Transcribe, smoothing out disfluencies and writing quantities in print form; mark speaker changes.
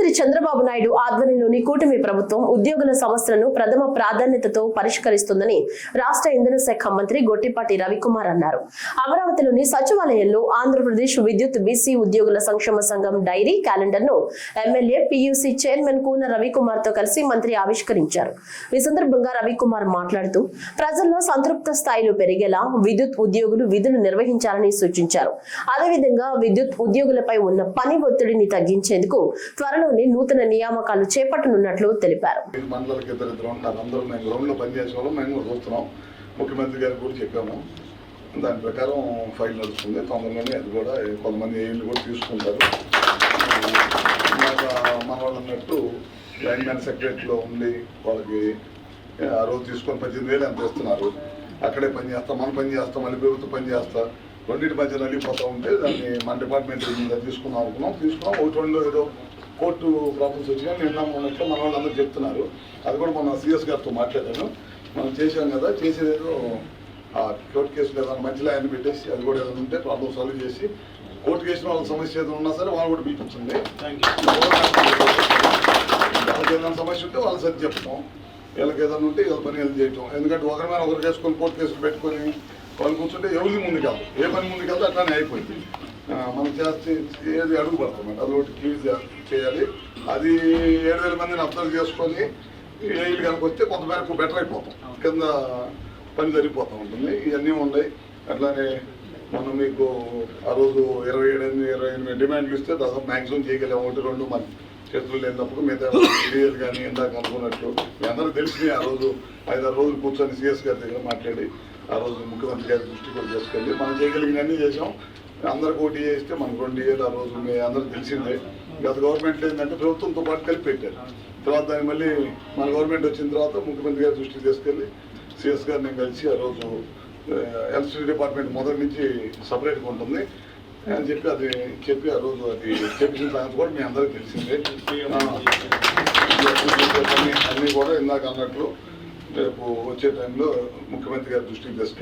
Speaker 1: ముఖ్యమంత్రి చంద్రబాబు నాయుడు ఆధ్వర్యంలోని కూటమి ప్రభుత్వం ఉద్యోగుల సమస్యలను ప్రథమ ప్రాధాన్యతతో పరిష్కరిస్తుందని రాష్ట్ర ఇంధన శాఖ మంత్రి గొట్టిపాటి రవికుమార్ అన్నారు. అమరావతిలోని సచివాలయంలో ఆంధ్రప్రదేశ్ విద్యుత్ బీసీ ఉద్యోగుల సంక్షేమ సంఘం డైరీ క్యాలెండర్ ను MLA PUC chairman Koona Ravikumar తో కలిసి మంత్రి ఆవిష్కరించారు. ఈ సందర్భంగా రవికుమార్ మాట్లాడుతూ ప్రజల్లో సంతృప్త స్థాయిలో పెరిగేలా విద్యుత్ ఉద్యోగులు విధులు నిర్వహించాలని సూచించారు. అదేవిధంగా విద్యుత్ ఉద్యోగులపై ఉన్న పని ఒత్తిడిని తగ్గించేందుకు త్వరలోనే నూతన నియామకాలు చేపట్టనున్నట్లు తెలిపారు.
Speaker 2: ముఖ్యమంత్రి గారు కూడా చెప్పాము, దాని ప్రకారం ఫైల్ నడుస్తుంది. తొందరలోనే అది కూడా కొంతమంది ఏళ్ళు కూడా తీసుకుంటారు. మన వాళ్ళు అన్నట్టు లైన్మెన్ సెక్రటరీలో ఉండి వాళ్ళకి ఆ రోజు తీసుకొని 18,000 ఎంత ఇస్తున్నారు. అక్కడే పని చేస్తాం, మనం పని చేస్తాం, మళ్ళీ ప్రభుత్వం పని చేస్తా, రెండింటి మధ్య నలిగిపోతూ ఉంటే దాన్ని మన డిపార్ట్మెంట్ తీసుకున్నాం ఒకటి రెండు ఏదో కోర్టు ప్రాబ్లమ్స్ వచ్చినా నిన్న ఉన్నట్లు మన వాళ్ళు అందరూ చెప్తున్నారు. అది కూడా మన సిఎస్ గారితో మాట్లాడాను. మనం చేసాం కదా, చేసేదేదో ఆ కోర్టు కేసులు ఏదైనా మధ్యలో ఆయన పెట్టేసి అది కూడా ఏదైనా ఉంటే ప్రాబ్లమ్ సాల్వ్ చేసి కోర్టు కేసులో వాళ్ళ సమస్య ఏదైనా ఉన్నా సరే వాళ్ళు కూడా పిలిపించింది. వాళ్ళకి ఏదైనా సమస్య ఉంటే వాళ్ళు సరి చెప్తాం, వీళ్ళకి ఏదైనా ఉంటే వీళ్ళ పని వెళ్ళి చేయటం. ఎందుకంటే ఒకరి మీద ఒకరు చేసుకొని కోర్టు కేసులు పెట్టుకొని వాళ్ళు కూర్చుంటే ఎవరికి ముందుకెళ్తాం, ఏ పని ముందుకెళ్తే అట్లానే అయిపోయింది. మనం చేస్తే ఏది అడుగు పడతాం, అది ఒకటి క్లీజ్ చేయాలి. అది 7,000 మందిని అబ్జర్వ్ చేసుకొని ఏళ్ళు కనుక వస్తే కొంతమేరకు బెటర్ అయిపోతాం, కింద పని జరిగిపోతూ ఉంటుంది. ఇవన్నీ ఉన్నాయి. అట్లానే మనం మీకు ఆ రోజు 27 డిమాండ్లు ఇస్తే దాదాపు మ్యాక్సిమం చేయగలిగాం. 1-2 మన చేతులు లేనప్పుడు మిగతా క్లియర్ కానీ ఇందాక అనుకున్నట్టు మీ అందరూ తెలిసినాయి. ఆ రోజు 5-6 రోజులు కూర్చొని సిఎస్ గారి దగ్గర మాట్లాడి ఆ రోజు ముఖ్యమంత్రి గారి దృష్టి కూడా చేసుకెళ్ళి మనం చేయగలిగినన్నీ చేసాం. అందరికి ఓటీ చేస్తే మనకు 2 ఏళ్ళు ఆ రోజు మీ అందరికి తెలిసిందే. గత గవర్నమెంట్ ఏంటంటే ప్రభుత్వంతో పాటు కలిపి పెట్టారు. తర్వాత దాన్ని మళ్ళీ మన గవర్నమెంట్ వచ్చిన తర్వాత ముఖ్యమంత్రి గారి దృష్టికి తీసుకెళ్ళి సిఎస్ గారిని నేను కలిసి ఆ రోజు ఎలక్ట్రిసిటీ డిపార్ట్మెంట్ మొదటి నుంచి సపరేట్గా ఉంటుంది అని చెప్పి ఆ రోజు అది చెప్పించిన సంగతి కూడా మీ అందరికీ తెలిసిందే. అన్నీ కూడా ఇందాక అన్నట్లు రేపు వచ్చే టైంలో ముఖ్యమంత్రి గారి దృష్టికి తీసుకెళ్ళి